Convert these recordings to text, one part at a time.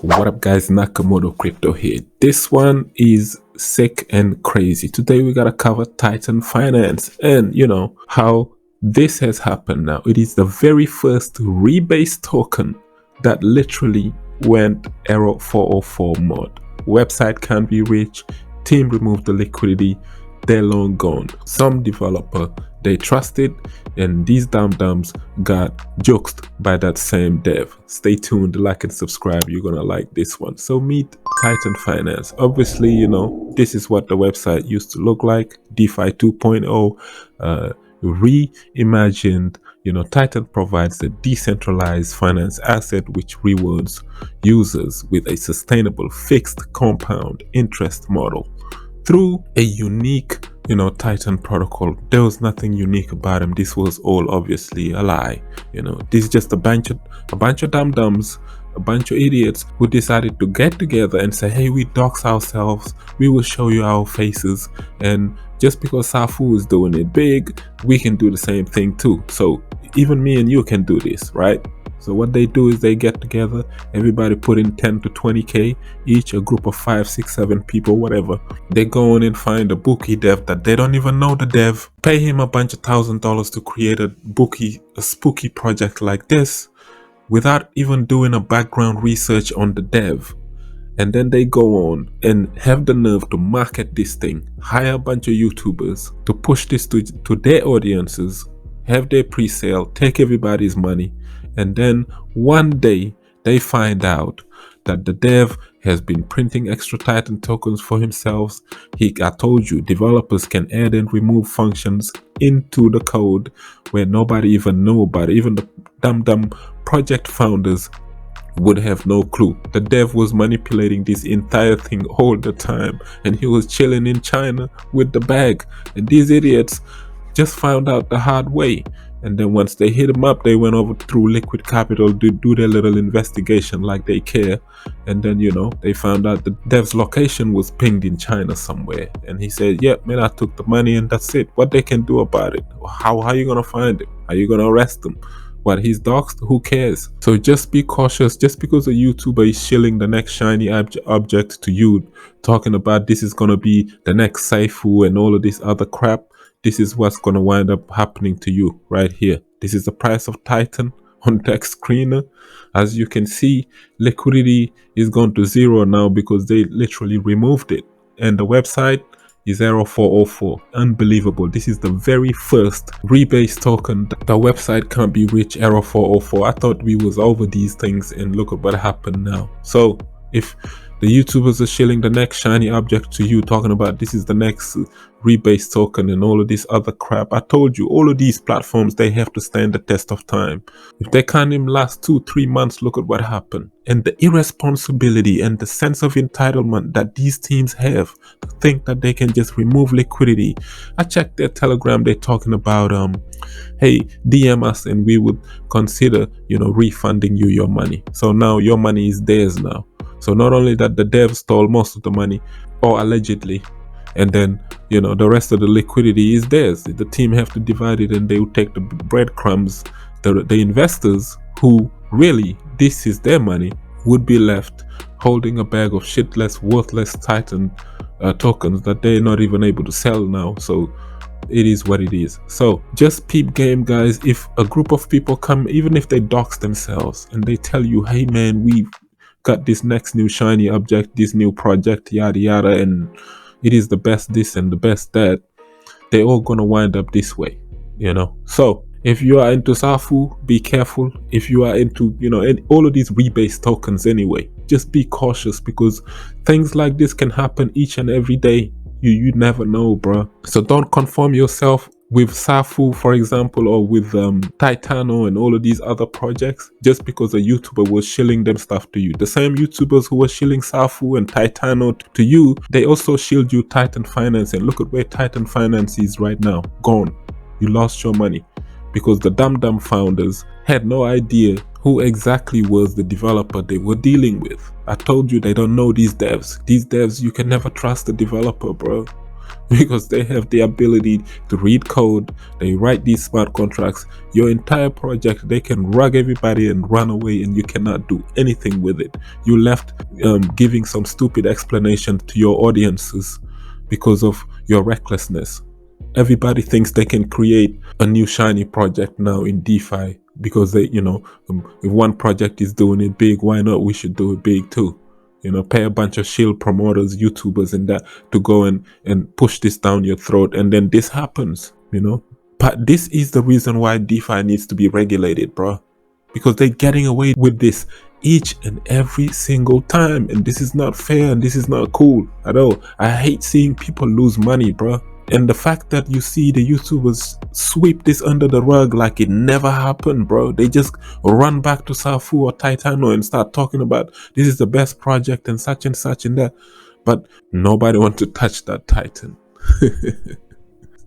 What up guys, Nakamoto Crypto here. This one is sick and crazy. Today we gotta cover Titan Finance and how this has happened now. It is the very first REBASE token that literally went error 404 mod. Website can't be reached, team removed the liquidity, they're long gone. Some developer they trusted, and these dum-dums got joked by that same dev. Stay tuned, like and subscribe, you're gonna like this one. So meet Titan Finance. Obviously, this is what the website used to look like. DeFi 2.0 reimagined. Titan provides a decentralized finance asset which rewards users with a sustainable fixed compound interest model through a unique Titan protocol. There was nothing unique about him. This was all obviously a lie. This is just a bunch of dum-dums, a bunch of idiots who decided to get together and say, hey, we dox ourselves, we will show you our faces, and just because Safu is doing it big, we can do the same thing too. So even me and you can do this, right? So what they do is they get together, everybody put in 10 to 20k each, a group of 5, 6, 7 people, whatever. They go on and find a bookie dev that they don't even know the dev, pay him a bunch of $1,000 to create a spooky project like this without even doing a background research on the dev. And then they go on and have the nerve to market this thing, hire a bunch of YouTubers to push this to their audiences, have their pre-sale, take everybody's money. And then one day they find out that the dev has been printing extra Titan tokens for himself. I told you, developers can add and remove functions into the code where nobody even know about it. Even the dumb project founders would have no clue. The dev was manipulating this entire thing all the time, and he was chilling in China with the bag. And these idiots just found out the hard way. And then once they hit him up, they went over through Liquid Capital to do their little investigation like they care. And then, they found out the dev's location was pinged in China somewhere. And he said, yeah, man, I took the money and that's it. What they can do about it? How are you going to find him? Are you going to arrest him? What, he's doxed? Who cares? So just be cautious. Just because a YouTuber is shilling the next shiny object to you, talking about this is going to be the next Saifu and all of this other crap, this is what's going to wind up happening to you right here. This is the price of Titan on DEX screener. As you can see, liquidity is gone to zero now because they literally removed it. And the website is error 404. Unbelievable. This is the very first REBASE token. The website can't be reached, error 404. I thought we was over these things, and look at what happened now. So if the YouTubers are shilling the next shiny object to you, talking about this is the next REBASE token and all of this other crap. I told you, all of these platforms, they have to stand the test of time. If they can't even last 2-3 months, look at what happened. And the irresponsibility and the sense of entitlement that these teams have to think that they can just remove liquidity. I checked their Telegram, they're talking about, hey, DM us and we would consider, refunding you your money. So now your money is theirs now. So not only that, the dev stole most of the money, or allegedly, and then the rest of the liquidity is theirs. The team have to divide it, and they will take the breadcrumbs. The investors who really this is their money would be left holding a bag of shitless, worthless Titan tokens that they're not even able to sell now. So it is what it is. So just peep game, guys. If a group of people come, even if they dox themselves and they tell you, hey man, we got this next new shiny object, this new project, yada yada, and it is the best this and the best that, they're all gonna wind up this way, So if you are into Safu, be careful. If you are into all of these REBASE tokens anyway, just be cautious, because things like this can happen each and every day. You never know, bro. So don't conform yourself with Safu, for example, or with Titano and all of these other projects just because a YouTuber was shilling them stuff to you. The same YouTubers who were shilling Safu and Titano to you, they also shield you Titan Finance, and look at where Titan Finance is right now. Gone. You lost your money because the dumb founders had no idea who exactly was the developer they were dealing with. I told you, they don't know these devs. These devs, you can never trust the developer, bro. because they have the ability to read code. They write these smart contracts. Your entire project, they can rug everybody and run away, and you cannot do anything with it. You left giving some stupid explanation to your audiences because of your recklessness. Everybody thinks they can create a new shiny project now in DeFi because they, if one project is doing it big, why not? We should do it big too. Pay a bunch of shield promoters, YouTubers, and that to go and push this down your throat, and then this happens. But this is the reason why DeFi needs to be regulated, bro, because they're getting away with this each and every single time, and this is not fair, and this is not cool at all. I hate seeing people lose money, bro. And the fact that you see the YouTubers sweep this under the rug like it never happened, bro. They just run back to Safu or Titano and start talking about this is the best project and such and that. But nobody wants to touch that Titan.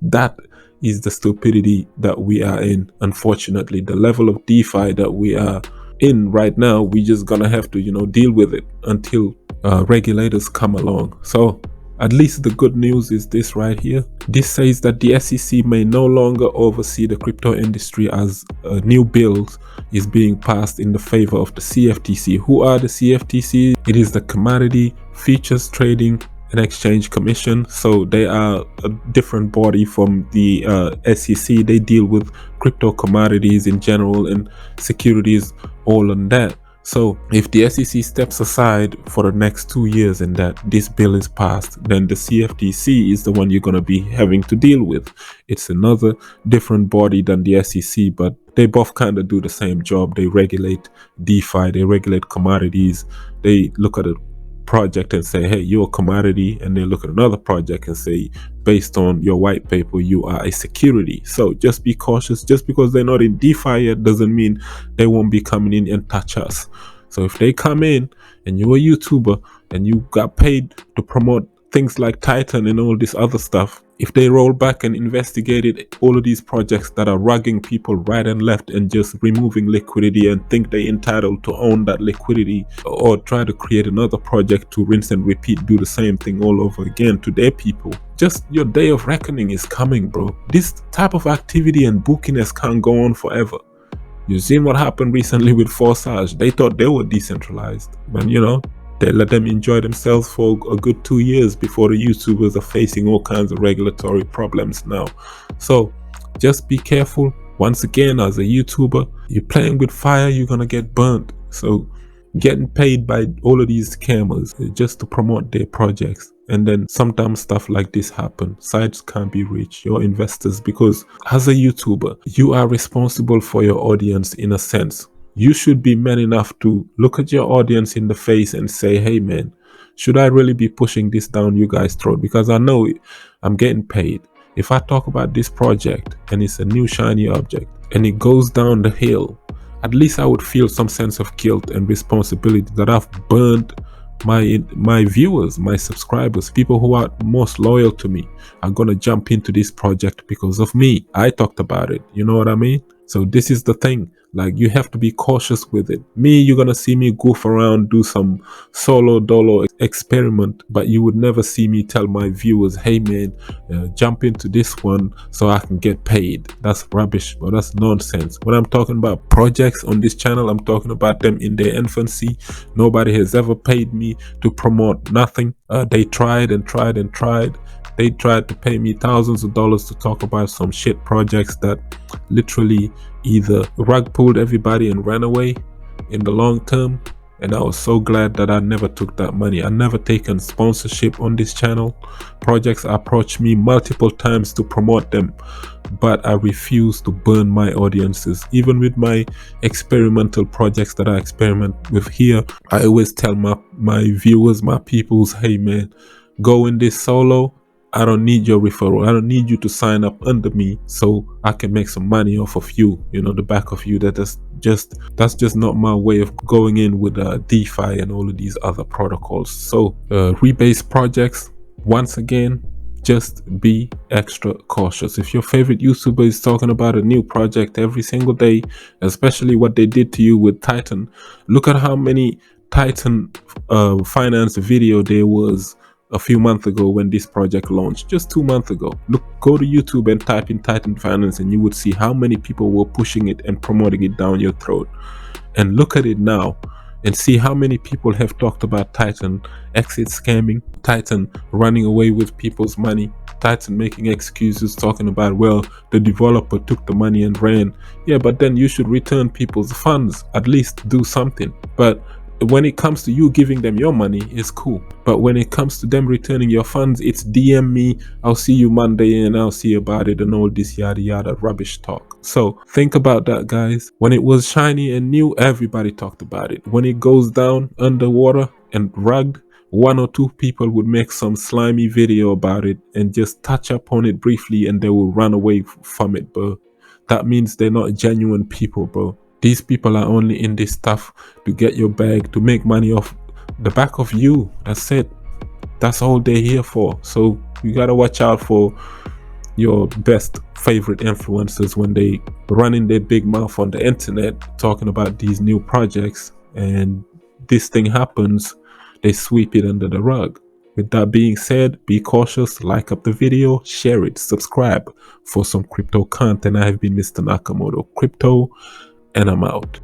That is the stupidity that we are in. Unfortunately, the level of DeFi that we are in right now, we just gonna have to, deal with it until regulators come along. So at least the good news is this right here. This says that the SEC may no longer oversee the crypto industry as a new bill is being passed in the favor of the CFTC. Who are the CFTC? It is the Commodity Futures Trading and Exchange Commission. So they are a different body from the SEC. They deal with crypto commodities in general and securities, all on that. So if the SEC steps aside for the next 2 years and that this bill is passed, then the CFTC is the one you're going to be having to deal with. It's another different body than the SEC, but they both kind of do the same job. They regulate DeFi, they regulate commodities. They look at a project and say, hey, you're a commodity, and they look at another project and say, based on your white paper, you are a security. So just be cautious. Just because they're not in DeFi yet doesn't mean they won't be coming in and touch us. So if they come in and you're a YouTuber and you got paid to promote things like Titan and all this other stuff, if they roll back and investigated all of these projects that are rugging people right and left and just removing liquidity and think they're entitled to own that liquidity, or try to create another project to rinse and repeat, do the same thing all over again to their people, just your day of reckoning is coming, bro. This type of activity and bookiness can't go on forever. You've seen what happened recently with Forsage. They thought they were decentralized, but they let them enjoy themselves for a good 2 years before the YouTubers are facing all kinds of regulatory problems now. So just be careful. Once again, as a YouTuber, you're playing with fire, you're gonna get burnt. So getting paid by all of these scammers just to promote their projects, and then sometimes stuff like this happen. Sites can't be reached, your investors, because as a YouTuber, you are responsible for your audience in a sense. You should be man enough to look at your audience in the face and say, hey man, should I really be pushing this down you guys' throat? Because I know I'm getting paid. If I talk about this project and it's a new shiny object and it goes down the hill, at least I would feel some sense of guilt and responsibility that I've burned my viewers, my subscribers, people who are most loyal to me are gonna jump into this project because of me. I talked about it, you know what I mean? So this is the thing, like you have to be cautious with it. Me, you're gonna see me goof around, do some solo dolo experiment, but you would never see me tell my viewers, hey man, jump into this one so I can get paid. That's rubbish, or that's nonsense. When I'm talking about projects on this channel, I'm talking about them in their infancy. Nobody has ever paid me to promote nothing. They tried and tried and tried. They tried to pay me thousands of dollars to talk about some shit projects that literally either rug pulled everybody and ran away in the long term. And I was so glad that I never took that money. I never taken sponsorship on this channel. Projects approached me multiple times to promote them, but I refuse to burn my audiences. Even with my experimental projects that I experiment with here, I always tell my viewers, my peoples, hey man, go in this solo. I don't need your referral. I don't need you to sign up under me so I can make some money off of you, the back of you. That's just not my way of going in with DeFi and all of these other protocols. So REBASE projects, once again, just be extra cautious. If your favorite YouTuber is talking about a new project every single day, especially what they did to you with Titan, look at how many Titan finance video there was a few months ago when this project launched, just 2 months ago. Look, go to YouTube and type in Titan Finance and you would see how many people were pushing it and promoting it down your throat. And look at it now and see how many people have talked about Titan exit scamming, Titan running away with people's money, Titan making excuses, talking about, well, the developer took the money and ran. Yeah, but then you should return people's funds, at least do something. But when it comes to you giving them your money, it's cool. But when it comes to them returning your funds, it's DM me, I'll see you Monday and I'll see about it and all this yada yada rubbish talk. So think about that, guys. When it was shiny and new, everybody talked about it. When it goes down underwater and rugged, 1 or 2 people would make some slimy video about it and just touch up on it briefly and they will run away from it, bro. That means they're not genuine people, bro. These people are only in this stuff to get your bag, to make money off the back of you. That's it. That's all they're here for. So you gotta watch out for your best favorite influencers when they running their big mouth on the internet talking about these new projects, and this thing happens, they sweep it under the rug. With that being said, be cautious, like up the video, share it, subscribe for some crypto content. I have been Mr. Nakamoto Crypto, and I'm out.